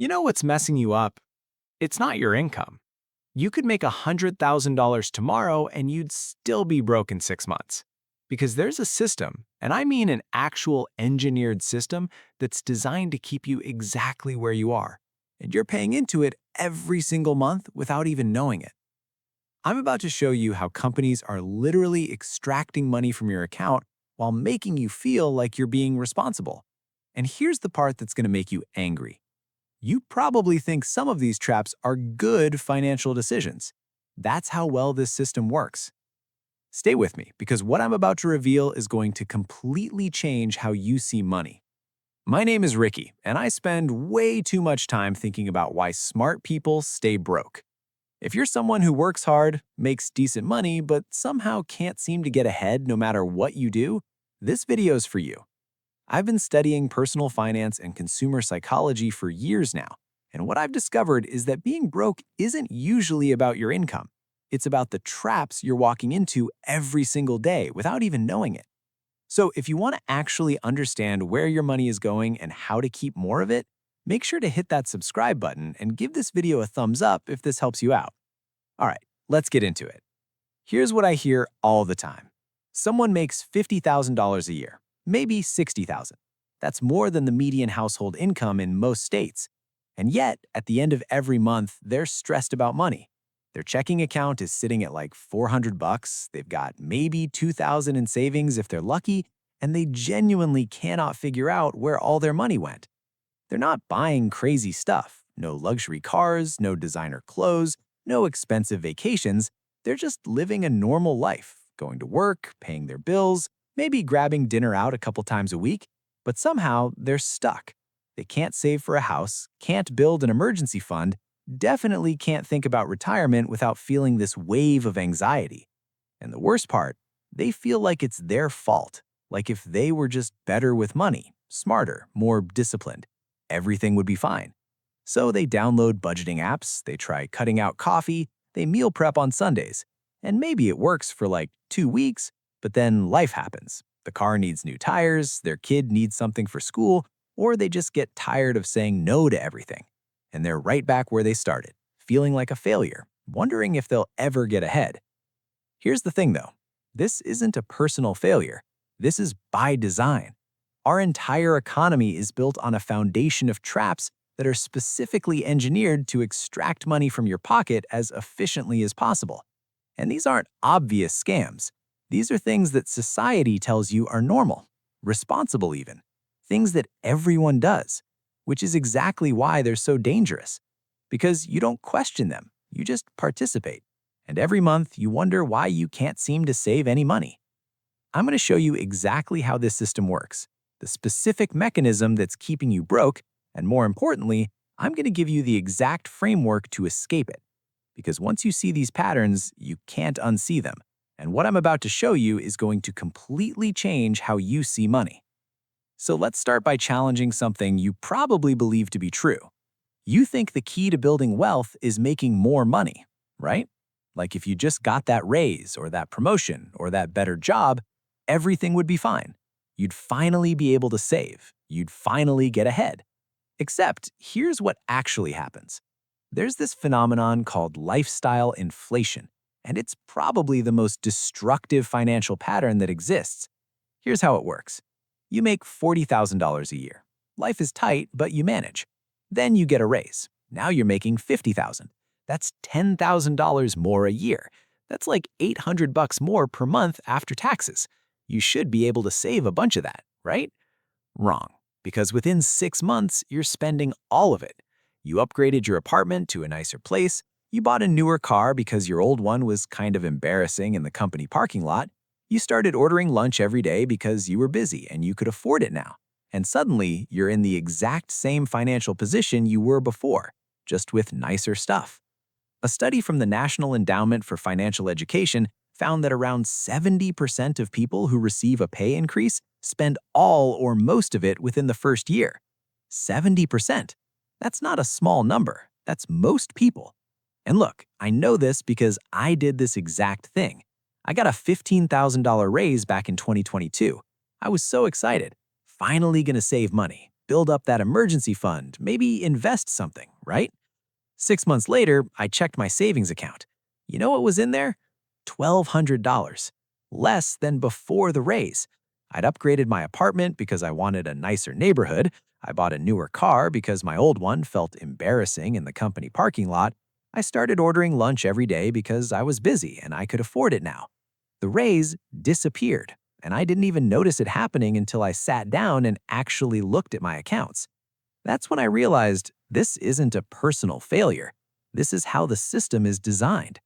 You know what's messing you up? It's not your income. You could make $100,000 tomorrow and you'd still be broke in 6 months. Because there's a system, and I mean an actual engineered system that's designed to keep you exactly where you are. And you're paying into it every single month without even knowing it. I'm about to show you how companies are literally extracting money from your account while making you feel like you're being responsible. And here's the part that's going to make you angry. You probably think some of these traps are good financial decisions. That's how well this system works. Stay with me because what I'm about to reveal is going to completely change how you see money. My name is Ricky, and I spend way too much time thinking about why smart people stay broke. If you're someone who works hard, makes decent money, but somehow can't seem to get ahead no matter what you do, this video is for you. I've been studying personal finance and consumer psychology for years now, and what I've discovered is that being broke isn't usually about your income. It's about the traps you're walking into every single day without even knowing it. So if you want to actually understand where your money is going and how to keep more of it, make sure to hit that subscribe button and give this video a thumbs up if this helps you out. All right, let's get into it. Here's what I hear all the time. Someone makes $50,000 a year, maybe $60,000. That's more than the median household income in most states. And yet, at the end of every month, they're stressed about money. Their checking account is sitting at like $400, they've got maybe $2,000 in savings if they're lucky, and they genuinely cannot figure out where all their money went. They're not buying crazy stuff, no luxury cars, no designer clothes, no expensive vacations. They're just living a normal life, going to work, paying their bills, maybe grabbing dinner out a couple times a week, but somehow they're stuck. They can't save for a house, can't build an emergency fund, definitely can't think about retirement without feeling this wave of anxiety. And the worst part, they feel like it's their fault, like if they were just better with money, smarter, more disciplined, everything would be fine. So they download budgeting apps, they try cutting out coffee, they meal prep on Sundays, and maybe it works for like 2 weeks, but then life happens. The car needs new tires, their kid needs something for school, or they just get tired of saying no to everything. And they're right back where they started, feeling like a failure, wondering if they'll ever get ahead. Here's the thing though, this isn't a personal failure. This is by design. Our entire economy is built on a foundation of traps that are specifically engineered to extract money from your pocket as efficiently as possible. And these aren't obvious scams. These are things that society tells you are normal, responsible even, things that everyone does, which is exactly why they're so dangerous. Because you don't question them, you just participate. And every month you wonder why you can't seem to save any money. I'm going to show you exactly how this system works, the specific mechanism that's keeping you broke, and more importantly, I'm going to give you the exact framework to escape it. Because once you see these patterns, you can't unsee them. And what I'm about to show you is going to completely change how you see money. So let's start by challenging something you probably believe to be true. You think the key to building wealth is making more money, right? Like if you just got that raise or that promotion or that better job, everything would be fine. You'd finally be able to save. You'd finally get ahead. Except here's what actually happens. There's this phenomenon called lifestyle inflation, and it's probably the most destructive financial pattern that exists. Here's how it works. You make $40,000 a year. Life is tight, but you manage. Then you get a raise. Now you're making $50,000. That's $10,000 more a year. That's like $800 more per month after taxes. You should be able to save a bunch of that, right? Wrong, because within 6 months, you're spending all of it. You upgraded your apartment to a nicer place, you bought a newer car because your old one was kind of embarrassing in the company parking lot, you started ordering lunch every day because you were busy and you could afford it now. And suddenly, you're in the exact same financial position you were before, just with nicer stuff. A study from the National Endowment for Financial Education found that around 70% of people who receive a pay increase spend all or most of it within the first year. 70%. That's not a small number. That's most people. And look, I know this because I did this exact thing. I got a $15,000 raise back in 2022. I was so excited. Finally gonna save money. build up that emergency fund, maybe invest something, right? 6 months later, I checked my savings account. You know what was in there? $1,200, less than before the raise. I'd upgraded my apartment because I wanted a nicer neighborhood. I bought a newer car because my old one felt embarrassing in the company parking lot. I started ordering lunch every day because I was busy and I could afford it now. The raise disappeared, and I didn't even notice it happening until I sat down and actually looked at my accounts. That's when I realized this isn't a personal failure. This is how the system is designed.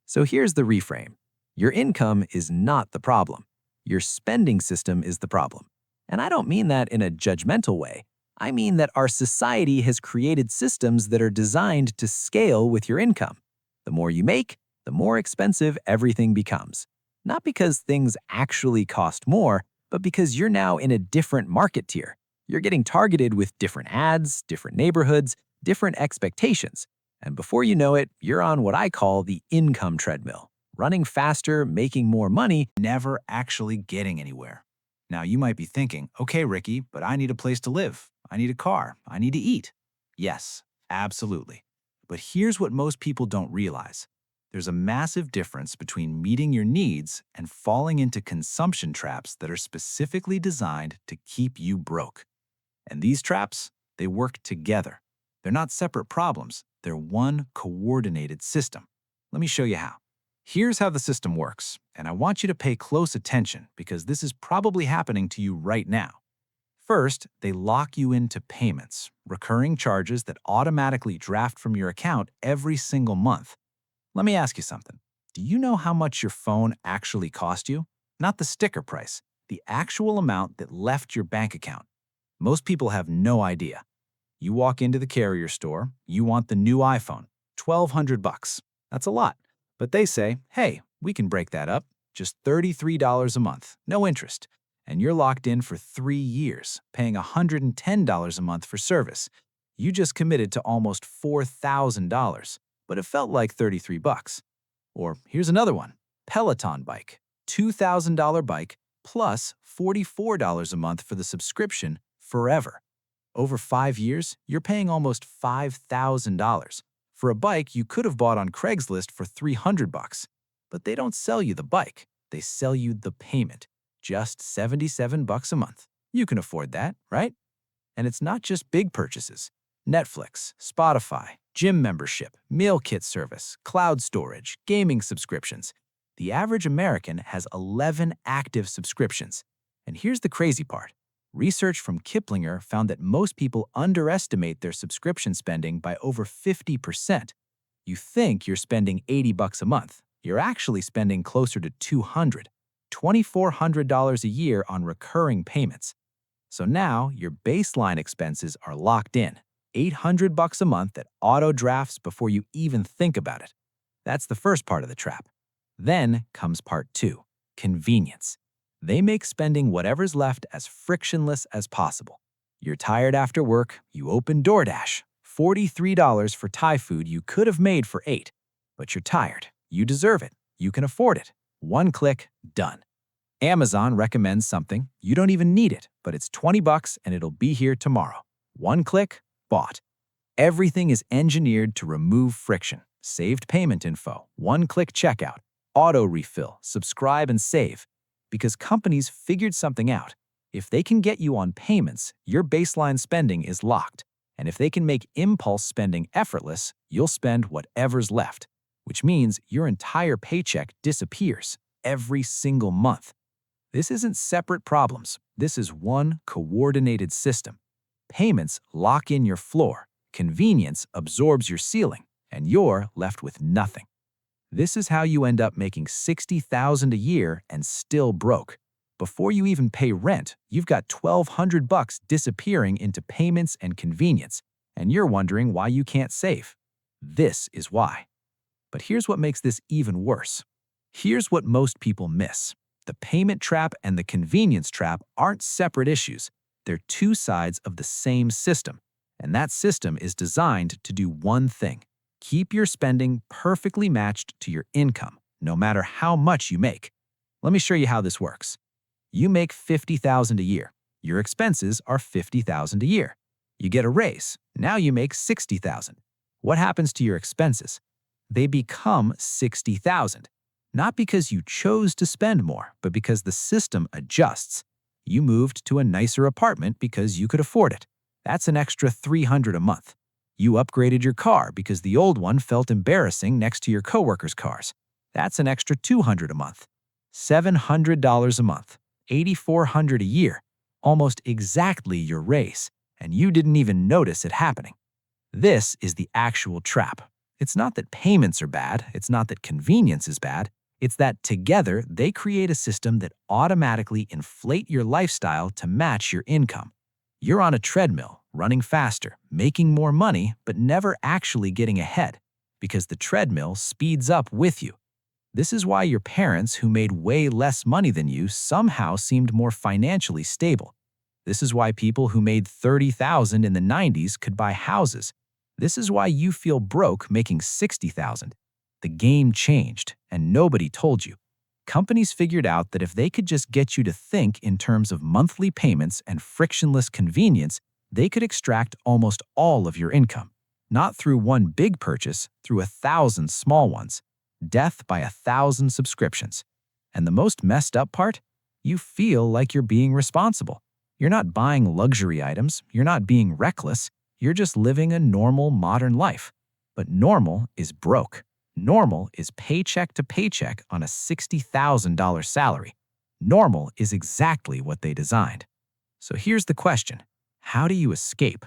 So here's the reframe. Your income is not the problem. Your spending system is the problem. And I don't mean that in a judgmental way. I mean that our society has created systems that are designed to scale with your income. The more you make, the more expensive everything becomes. Not because things actually cost more, but because you're now in a different market tier. You're getting targeted with different ads, different neighborhoods, different expectations. And before you know it, you're on what I call the income treadmill, running faster, making more money, never actually getting anywhere. Now, you might be thinking, okay, Ricky, but I need a place to live. I need a car. I need to eat. Yes, absolutely. But here's what most people don't realize. There's a massive difference between meeting your needs and falling into consumption traps that are specifically designed to keep you broke. And these traps, they work together. They're not separate problems. They're one coordinated system. Let me show you how. Here's how the system works, and I want you to pay close attention because this is probably happening to you right now. First, they lock you into payments, recurring charges that automatically draft from your account every single month. Let me ask you something. Do you know how much your phone actually cost you? Not the sticker price, the actual amount that left your bank account. Most people have no idea. You walk into the carrier store, you want the new iPhone, $1,200. That's a lot. But they say, hey, we can break that up, just $33 a month, no interest. And you're locked in for 3 years, paying $110 a month for service. You just committed to almost $4,000, but it felt like $33. Or here's another one, Peloton bike, $2,000 bike plus $44 a month for the subscription forever. Over 5 years, you're paying almost $5,000 for a bike you could have bought on Craigslist for $300. But they don't sell you the bike. They sell you the payment, just $77 a month. You can afford that, right? And it's not just big purchases. Netflix, Spotify, gym membership, meal kit service, cloud storage, gaming subscriptions. The average American has 11 active subscriptions. And here's the crazy part. Research from Kiplinger found that most people underestimate their subscription spending by over 50%. You think you're spending $80 a month. You're actually spending closer to $200, $2,400 a year on recurring payments. So now your baseline expenses are locked in, $800 a month that auto drafts before you even think about it. That's the first part of the trap. Then comes part 2, convenience. They make spending whatever's left as frictionless as possible. You're tired after work, you open DoorDash, $43 for Thai food you could have made for $8. But you're tired, you deserve it, you can afford it. One click, done. Amazon recommends something, you don't even need it, but it's $20 and it'll be here tomorrow. One click, bought. Everything is engineered to remove friction. Saved payment info, one-click checkout, auto refill, subscribe and save. Because companies figured something out. If they can get you on payments, your baseline spending is locked. And if they can make impulse spending effortless, you'll spend whatever's left, which means your entire paycheck disappears every single month. This isn't separate problems. This is one coordinated system. Payments lock in your floor, convenience absorbs your ceiling, and you're left with nothing. This is how you end up making $60,000 a year and still broke. Before you even pay rent, you've got $1,200 disappearing into payments and convenience, and you're wondering why you can't save. This is why. But here's what makes this even worse. Here's what most people miss. The payment trap and the convenience trap aren't separate issues. They're two sides of the same system, and that system is designed to do one thing. Keep your spending perfectly matched to your income, no matter how much you make. Let me show you how this works. You make $50,000 a year. Your expenses are $50,000 a year. You get a raise. Now you make $60,000. What happens to your expenses? They become $60,000. Not because you chose to spend more, but because the system adjusts. You moved to a nicer apartment because you could afford it. That's an extra $300 a month. You upgraded your car because the old one felt embarrassing next to your coworkers' cars. That's an extra $200 a month. $700 a month, $8,400 a year, almost exactly your raise, and you didn't even notice it happening. This is the actual trap. It's not that payments are bad, it's not that convenience is bad, it's that together they create a system that automatically inflate your lifestyle to match your income. You're on a treadmill, running faster, making more money, but never actually getting ahead, because the treadmill speeds up with you. This is why your parents, who made way less money than you, somehow seemed more financially stable. This is why people who made $30,000 in the 90s could buy houses. This is why you feel broke making $60,000. The game changed, and nobody told you. Companies figured out that if they could just get you to think in terms of monthly payments and frictionless convenience, they could extract almost all of your income. Not through one big purchase, through 1,000 small ones. Death by 1,000 subscriptions. And the most messed up part? You feel like you're being responsible. You're not buying luxury items, you're not being reckless, you're just living a normal modern life. But normal is broke. Normal is paycheck to paycheck on a $60,000 salary. Normal is exactly what they designed. So here's the question. How do you escape?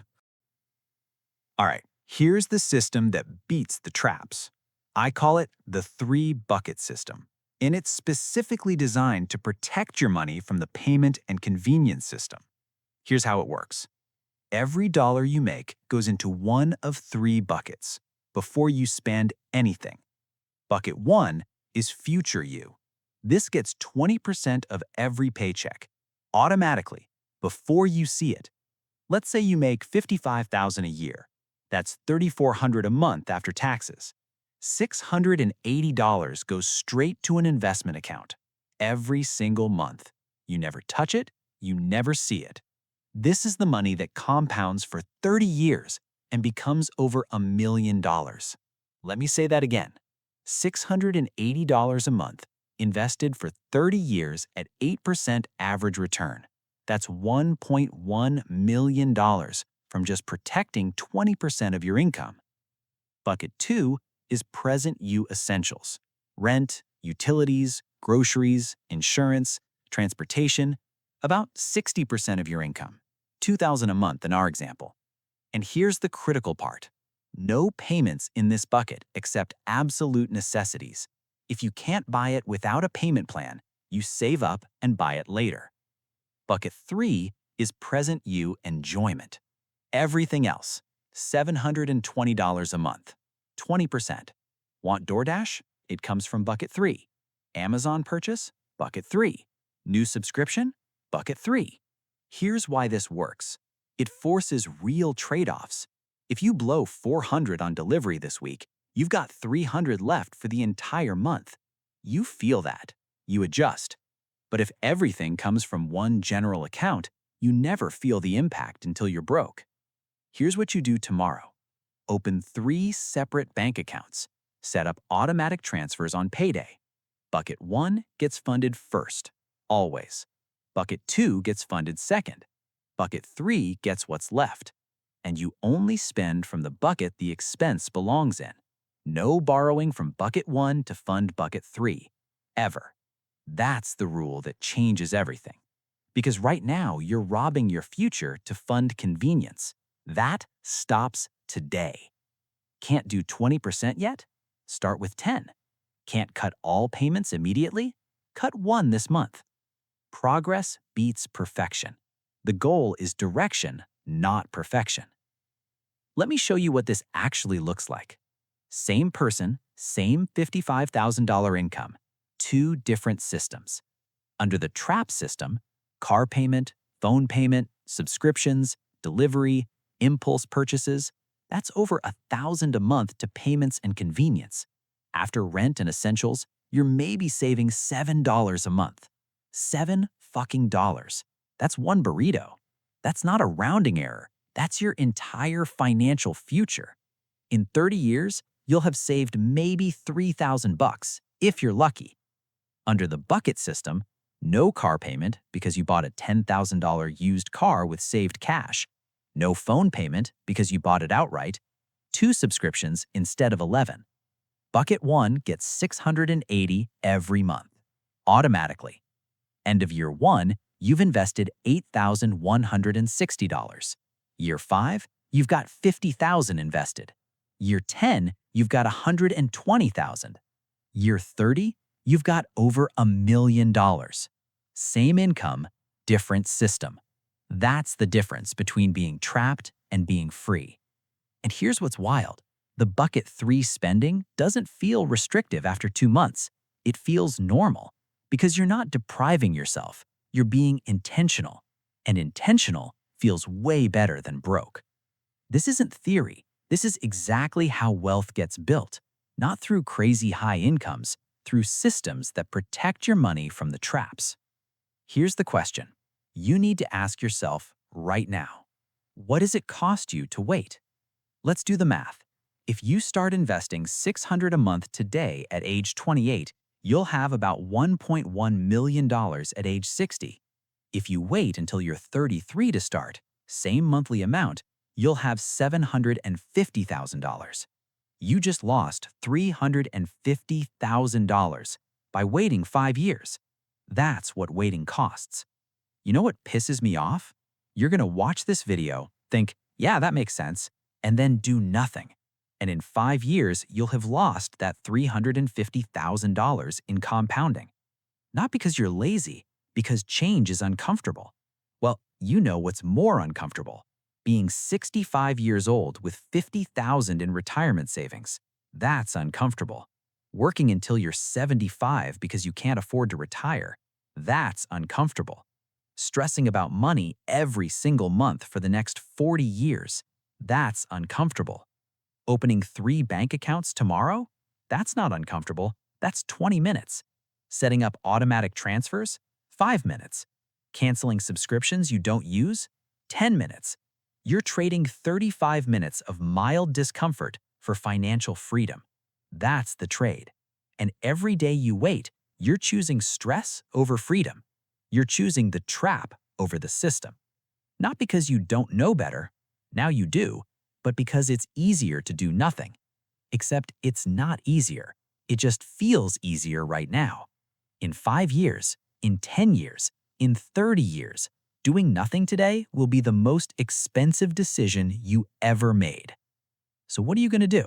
All right, here's the system that beats the traps. I call it the three-bucket system, and it's specifically designed to protect your money from the payment and convenience system. Here's how it works. Every dollar you make goes into one of three buckets before you spend anything. Bucket 1 is future you. This gets 20% of every paycheck, automatically, before you see it. Let's say you make $55,000 a year. That's $3,400 a month after taxes. $680 goes straight to an investment account every single month. You never touch it, you never see it. This is the money that compounds for 30 years and becomes over $1 million. Let me say that again. $680 a month invested for 30 years at 8% average return. That's $1.1 million from just protecting 20% of your income. Bucket 2 is present you essentials. Rent, utilities, groceries, insurance, transportation, about 60% of your income. $2,000 a month in our example. And here's the critical part. No payments in this bucket except absolute necessities. If you can't buy it without a payment plan, you save up and buy it later. Bucket 3 is present you enjoyment. Everything else, $720 a month, 20%. Want DoorDash? It comes from bucket 3. Amazon purchase? Bucket 3. New subscription? Bucket 3. Here's why this works. It forces real trade-offs. If you blow $400 on delivery this week, you've got $300 left for the entire month. You feel that. You adjust. But if everything comes from one general account, you never feel the impact until you're broke. Here's what you do tomorrow. Open 3 separate bank accounts. Set up automatic transfers on payday. Bucket 1 gets funded first, always. Bucket 2 gets funded second. Bucket 3 gets what's left. And you only spend from the bucket the expense belongs in. No borrowing from bucket 1 to fund bucket 3, ever. That's the rule that changes everything. Because right now, you're robbing your future to fund convenience. That stops today. Can't do 20% yet? Start with 10. Can't cut all payments immediately? Cut 1 this month. Progress beats perfection. The goal is direction, not perfection. Let me show you what this actually looks like. Same person, same $55,000 income, 2 different systems. Under the trap system, car payment, phone payment, subscriptions, delivery, impulse purchases, that's over $1,000 a month to payments and convenience. After rent and essentials, you're maybe saving $7 a month. $7 fucking dollars. That's one burrito. That's not a rounding error. That's your entire financial future. In 30 years, you'll have saved maybe $3,000 if you're lucky. Under the bucket system, no car payment because you bought a $10,000 used car with saved cash. No phone payment because you bought it outright. 2 subscriptions instead of 11. Bucket 1 gets $680 every month, automatically. End of year 1, you've invested $8,160. Year 5, you've got $50,000 invested. Year 10, you've got $120,000. Year 30, you've got over $1 million. Same income, different system. That's the difference between being trapped and being free. And here's what's wild. The bucket 3 spending doesn't feel restrictive after 2 months. It feels normal because you're not depriving yourself. You're being intentional. And intentional feels way better than broke. This isn't theory. This is exactly how wealth gets built, not through crazy high incomes, through systems that protect your money from the traps. Here's the question you need to ask yourself right now. What does it cost you to wait? Let's do the math. If you start investing $600 a month today at age 28, you'll have about $1.1 million at age 60. If you wait until you're 33 to start, same monthly amount, you'll have $750,000. You just lost $350,000 by waiting 5 years. That's what waiting costs. You know what pisses me off? You're gonna watch this video, think, yeah, that makes sense, and then do nothing. And in 5 years, you'll have lost that $350,000 in compounding. Not because you're lazy, because change is uncomfortable. Well, you know what's more uncomfortable. Being 65 years old with $50,000 in retirement savings. That's uncomfortable. Working until you're 75 because you can't afford to retire. That's uncomfortable. Stressing about money every single month for the next 40 years. That's uncomfortable. Opening 3 bank accounts tomorrow? That's not uncomfortable. That's 20 minutes. Setting up automatic transfers? 5 minutes. Canceling subscriptions you don't use? 10 minutes. You're trading 35 minutes of mild discomfort for financial freedom. That's the trade. And every day you wait, you're choosing stress over freedom. You're choosing the trap over the system. Not because you don't know better, now you do, but because it's easier to do nothing. Except it's not easier. It just feels easier right now. In 5 years, in 10 years, in 30 years, doing nothing today will be the most expensive decision you ever made. So what are you going to do?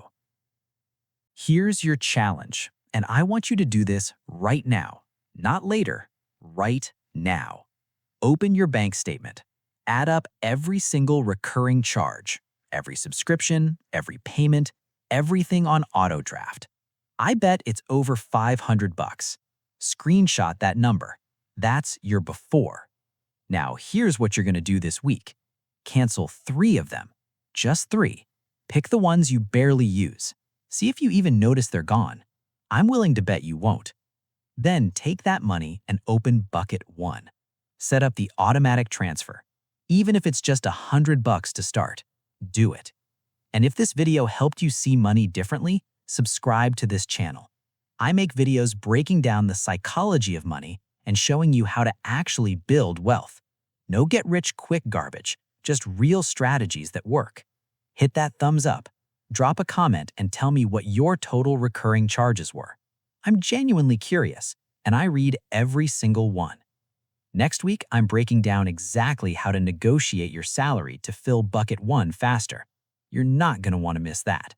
Here's your challenge, and I want you to do this right now, not later, right now. Open your bank statement. Add up every single recurring charge, every subscription, every payment, everything on auto draft. I bet it's over $500. Screenshot that number. That's your before. Now, here's what you're going to do this week. Cancel 3 of them. Just 3. Pick the ones you barely use. See if you even notice they're gone. I'm willing to bet you won't. Then take that money and open bucket 1. Set up the automatic transfer. Even if it's just $100 to start, do it. And if this video helped you see money differently, subscribe to this channel. I make videos breaking down the psychology of money and showing you how to actually build wealth. No get-rich-quick garbage, just real strategies that work. Hit that thumbs up, drop a comment, and tell me what your total recurring charges were. I'm genuinely curious, and I read every single one. Next week, I'm breaking down exactly how to negotiate your salary to fill bucket 1 faster. You're not going to want to miss that.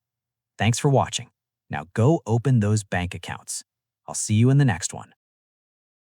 Thanks for watching. Now go open those bank accounts. I'll see you in the next one.